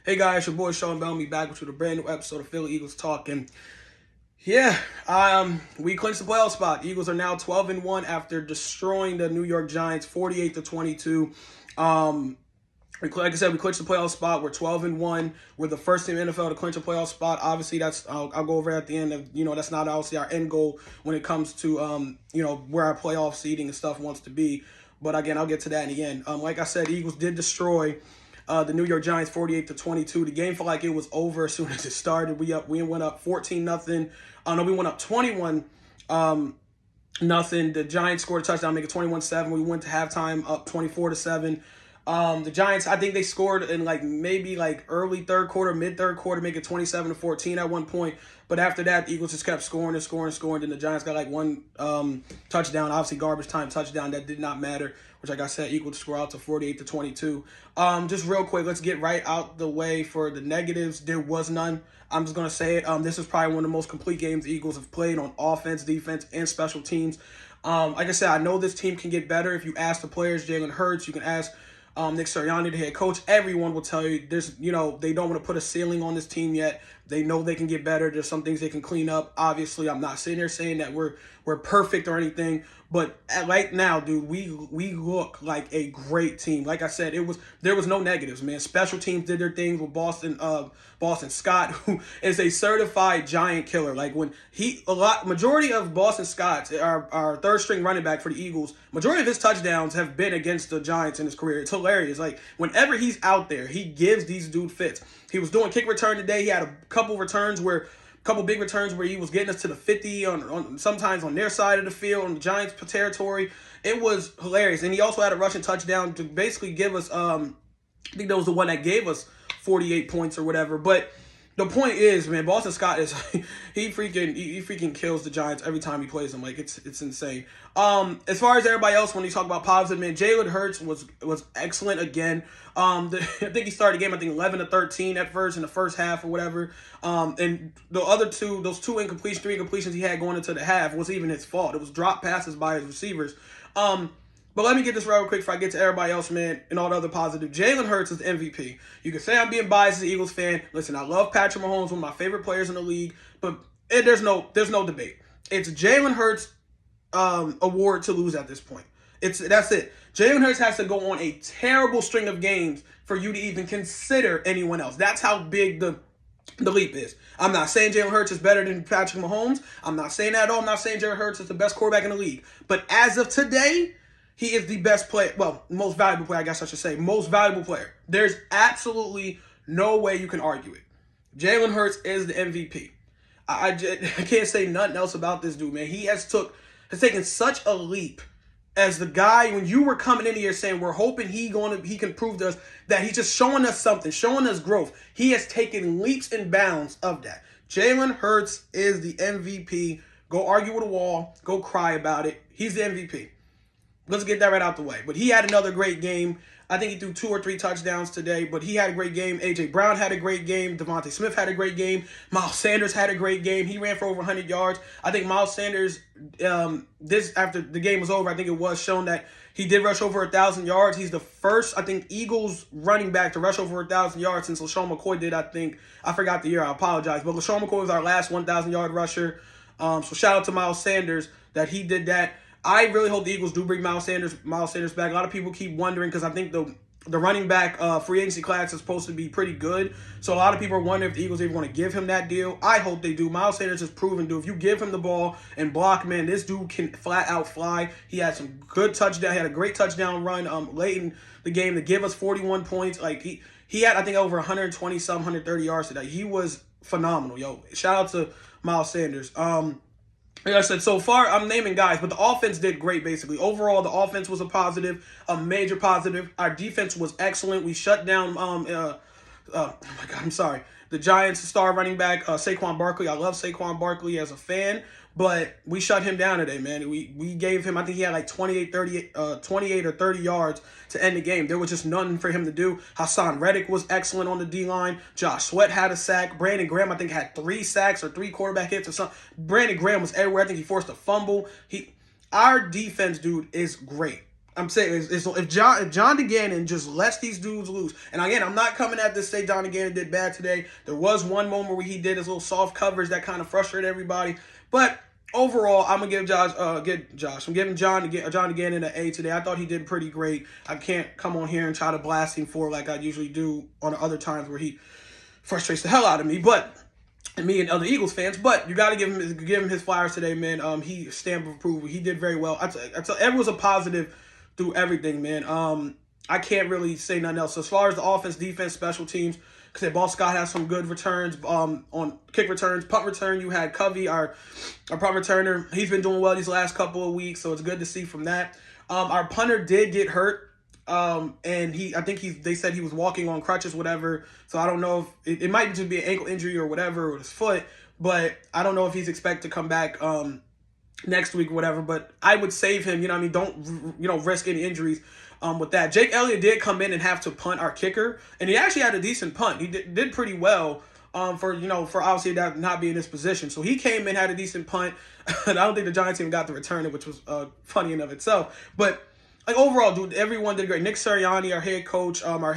Hey guys, your boy Sean Bellamy back with you with a brand new episode of Philly Eagles Talk. And yeah, we clinched the playoff spot. Eagles are now 12-1 after destroying the New York Giants 48-22. Like I said, we clinched the playoff spot. We're 12-1. We're the first team in the NFL to clinch a playoff spot. Obviously, I'll go over at the end of, that's not obviously our end goal when it comes to where our playoff seeding and stuff wants to be. But again, I'll get to that in the end. Like I said, Eagles did destroy the New York Giants 48-22. The game felt like it was over as soon as it started. We went up 14-0. No, we went up 21 nothing. The Giants scored a touchdown, make it 21-7. We went to halftime up 24-7. The Giants, I think they scored in maybe early third quarter, mid third quarter, make it 27-14 at one point. But after that, the Eagles just kept scoring and scoring and scoring. Then the Giants got one touchdown, obviously garbage time touchdown that did not matter, which like I said, equal to score out to 48-22. Just real quick, let's get right out the way for the negatives. There was none. I'm just going to say it. This is probably one of the most complete games the Eagles have played on offense, defense, and special teams. Like I said, I know this team can get better. If you ask the players, Jalen Hurts, you can ask Nick Sirianni, the head coach, everyone will tell you they don't want to put a ceiling on this team yet. They know they can get better. There's some things they can clean up. Obviously, I'm not sitting there saying that we're perfect or anything, but right now, dude, we look like a great team. Like I said, there was no negatives, man. Special teams did their thing with Boston Scott, who is a certified giant killer. Majority of Boston Scott, our third string running back for the Eagles, majority of his touchdowns have been against the Giants in his career. It's hilarious. Whenever he's out there, he gives these dude fits. He was doing kick return today. He had a couple big returns where he was getting us to the 50 on sometimes on their side of the field on the Giants territory. It was hilarious. And he also had a rushing touchdown to basically give us I think that was the one that gave us 48 points or whatever. But the point is, man, Boston Scott is he freaking kills the Giants every time he plays them. It's insane. As far as everybody else, when you talk about positive, man, Jalen Hurts was excellent again. I think he started the game 11-13 at first in the first half or whatever. And the other those three incompletions he had going into the half wasn't even his fault. It was drop passes by his receivers. But let me get this real quick before I get to everybody else, man, and all the other positive. Jalen Hurts is the MVP. You can say I'm being biased as an Eagles fan. Listen, I love Patrick Mahomes, one of my favorite players in the league, but there's no debate. It's Jalen Hurts' award to lose at this point. That's it. Jalen Hurts has to go on a terrible string of games for you to even consider anyone else. That's how big the leap is. I'm not saying Jalen Hurts is better than Patrick Mahomes. I'm not saying that at all. I'm not saying Jalen Hurts is the best quarterback in the league. But as of today, he is the best player. Well, most valuable player, I guess I should say. Most valuable player. There's absolutely no way you can argue it. Jalen Hurts is the MVP. I can't say nothing else about this dude, man. He has taken such a leap as the guy when you were coming in here saying we're hoping he can prove to us that he's just showing us something, showing us growth. He has taken leaps and bounds of that. Jalen Hurts is the MVP. Go argue with a wall. Go cry about it. He's the MVP. Let's get that right out the way. But he had another great game. I think he threw 2 or 3 touchdowns today, but he had a great game. A.J. Brown had a great game. Devontae Smith had a great game. Miles Sanders had a great game. He ran for over 100 yards. I think Miles Sanders, after the game was over, I think it was shown that he did rush over 1,000 yards. He's the first, I think, Eagles running back to rush over 1,000 yards since LaShawn McCoy did, I think. I forgot the year. I apologize. But LaShawn McCoy was our last 1,000-yard rusher. So shout out to Miles Sanders that he did that. I really hope the Eagles do bring Miles Sanders back. A lot of people keep wondering because I think the running back free agency class is supposed to be pretty good. So a lot of people are wondering if the Eagles even want to give him that deal. I hope they do. Miles Sanders has proven, dude, if you give him the ball and block, man, this dude can flat out fly. He had some good touchdown. He had a great touchdown run late in the game to give us 41 points. He had, I think, over 120-some, 130 yards today. He was phenomenal, yo. Shout out to Miles Sanders. Like I said, so far, I'm naming guys, but the offense did great, basically. Overall, the offense was a positive, a major positive. Our defense was excellent. We shut down, oh my God, I'm sorry. The Giants' star running back, Saquon Barkley. I love Saquon Barkley as a fan, but we shut him down today, man. We gave him, I think he had 28 or 30 yards to end the game. There was just nothing for him to do. Hassan Reddick was excellent on the D-line. Josh Sweat had a sack. Brandon Graham, I think, had 3 sacks or 3 quarterback hits or something. Brandon Graham was everywhere. I think he forced a fumble. Our defense, dude, is great. I'm saying if John DeGannon just lets these dudes loose, and again, I'm not coming at this say John DeGannon did bad today. There was one moment where he did his little soft coverage that kind of frustrated everybody, but overall, I'm gonna give I'm giving John DeGannon an A today. I thought he did pretty great. I can't come on here and try to blast him for like I usually do on other times where he frustrates the hell out of me, and me and other Eagles fans. But you got to give him his flowers today, man. He stamped of approval. He did very well. I tell everyone's a positive through everything, man. I can't really say nothing else. So as far as the offense, defense, special teams, because Ball Scott has some good returns on kick returns. Punt return, you had Covey, our punt returner. He's been doing well these last couple of weeks, so it's good to see from that. Our punter did get hurt, and they said he was walking on crutches, whatever. So I don't know if it might just be an ankle injury or whatever with his foot, but I don't know if he's expected to come back next week or whatever. But I would save him. Don't risk any injuries. With that, Jake Elliott did come in and have to punt our kicker, and he actually had a decent punt. He did pretty well for obviously that not being in his position. So he came in, had a decent punt, and I don't think the Giants even got to return it, which was funny in of itself. But like overall, dude, everyone did great. Nick Sirianni, our head coach, our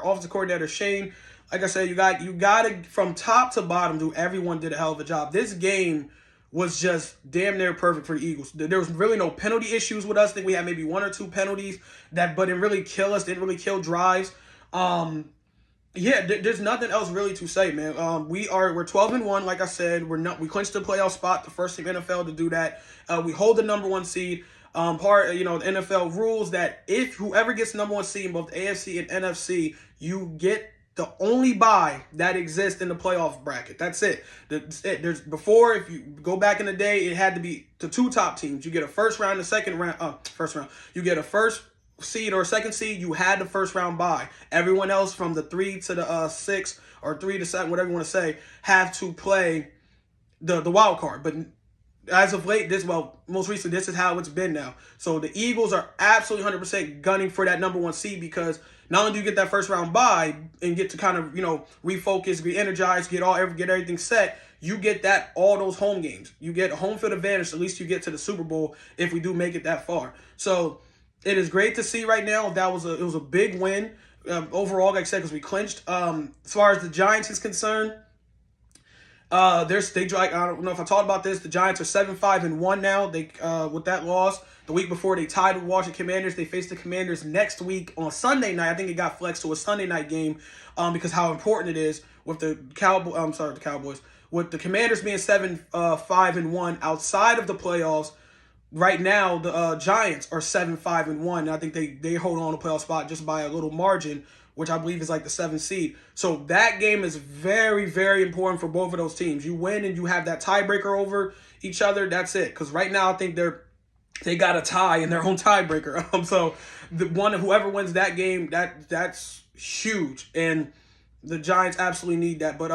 offensive coordinator Shane. Like I said, you got to from top to bottom, dude. Everyone did a hell of a job. This game was just damn near perfect for the Eagles. There was really no penalty issues with us. I think we had maybe one or two penalties but didn't really kill us, didn't really kill drives. There's nothing else really to say, man. We're 12-1, like I said. We clinched the playoff spot, the first team NFL to do that. We hold the number one seed. The NFL rules that if whoever gets number one seed in both AFC and NFC, you get the only bye that exists in the playoff bracket. That's it. There's before, if you go back in the day, it had to be the two top teams. You get a first round, first round. You get a first seed or second seed. You had the first round bye. Everyone else from the 3 to the 6 or 3 to 7, whatever you want to say, have to play the wild card. But as of late, most recently, this is how it's been now. So the Eagles are absolutely 100% gunning for that number one seed because not only do you get that first round bye and get to kind of, refocus, re-energize, get everything set, you get all those home games. You get a home field advantage. At least you get to the Super Bowl if we do make it that far. So it is great to see right now. It was a big win overall, like I said, because we clinched. As far as the Giants is concerned, I don't know if I talked about this. The Giants are 7-5-1 now. They with that loss. The week before they tied with Washington Commanders. They face the Commanders next week on Sunday night. I think it got flexed to a Sunday night game because how important it is with the Cowboys. With the Commanders being 7-5-1 outside of the playoffs. Right now, the Giants are 7-5-1. And I think they hold on to playoff spot just by a little margin, which I believe is like the 7th seed. So that game is very, very important for both of those teams. You win and you have that tiebreaker over each other, that's it. Because right now I think they got a tie in their own tiebreaker. So whoever wins that game, that's huge. And the Giants absolutely need that. But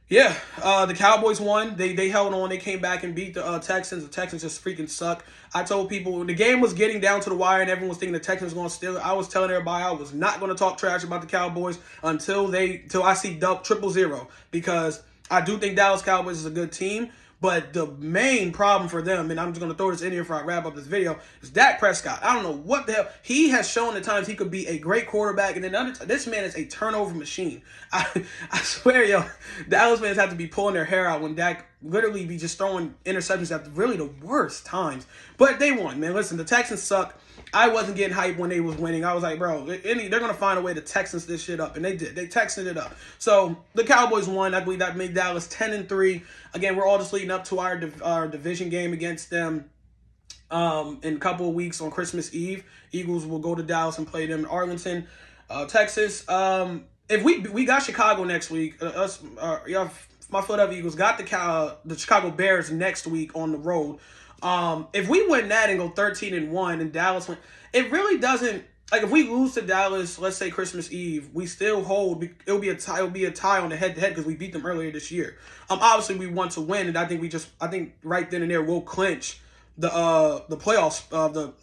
the Cowboys won. They held on. They came back and beat the Texans. The Texans just freaking suck. I told people when the game was getting down to the wire and everyone was thinking the Texans were going to steal it, I was telling everybody I was not going to talk trash about the Cowboys until I see 0-0 because I do think Dallas Cowboys is a good team. But the main problem for them, and I'm just going to throw this in here before I wrap up this video, is Dak Prescott. I don't know what the hell. He has shown at times he could be a great quarterback, and then this man is a turnover machine. I swear, Dallas fans have to be pulling their hair out when Dak literally be just throwing interceptions at really the worst times. But they won, man. Listen, the Texans suck. I wasn't getting hyped when they was winning. I was like, bro, they're going to find a way to Texans this shit up. And they did. They Texaned it up. So the Cowboys won. I believe that made Dallas 10-3. Again, we're all just leading up to our division game against them in a couple of weeks on Christmas Eve. Eagles will go to Dallas and play them in Arlington, Texas. If we got Chicago next week, my Philadelphia Eagles got the Chicago Bears next week on the road. If we win that and go 13-1 and Dallas win, it really doesn't, like if we lose to Dallas, let's say Christmas Eve, we still hold, it'll be a tie on the head-to-head because we beat them earlier this year. Obviously we want to win, and I think right then and there we'll clinch the playoffs,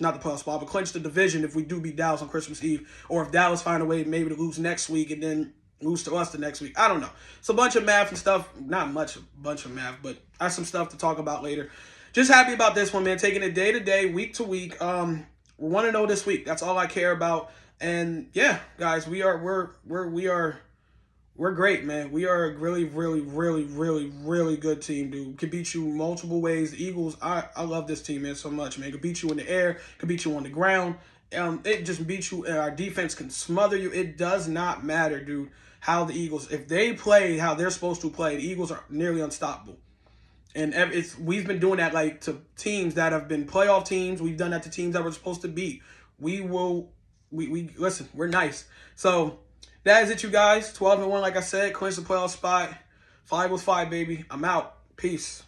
not the playoff spot, but clinch the division if we do beat Dallas on Christmas Eve, or if Dallas find a way maybe to lose next week and then lose to us the next week. I don't know. It's a bunch of math and stuff, not much, a bunch of math, but I have some stuff to talk about later. Just happy about this one, man. Taking it day to day, week to week. want to know this week. That's all I care about. And yeah, guys, we're great, man. We are a really, really, really, really, really good team, dude. Can beat you multiple ways. The Eagles, I love this team, man, so much, man. Can beat you in the air, can beat you on the ground. It just beats you, and our defense can smother you. It does not matter, dude, how the Eagles, if they play how they're supposed to play, the Eagles are nearly unstoppable. And we've been doing that like to teams that have been playoff teams. We've done that to teams that we're supposed to beat. We listen, we're nice. So that is it, you guys. 12-1, like I said, clinch the playoff spot. 5 was 5, baby. I'm out. Peace.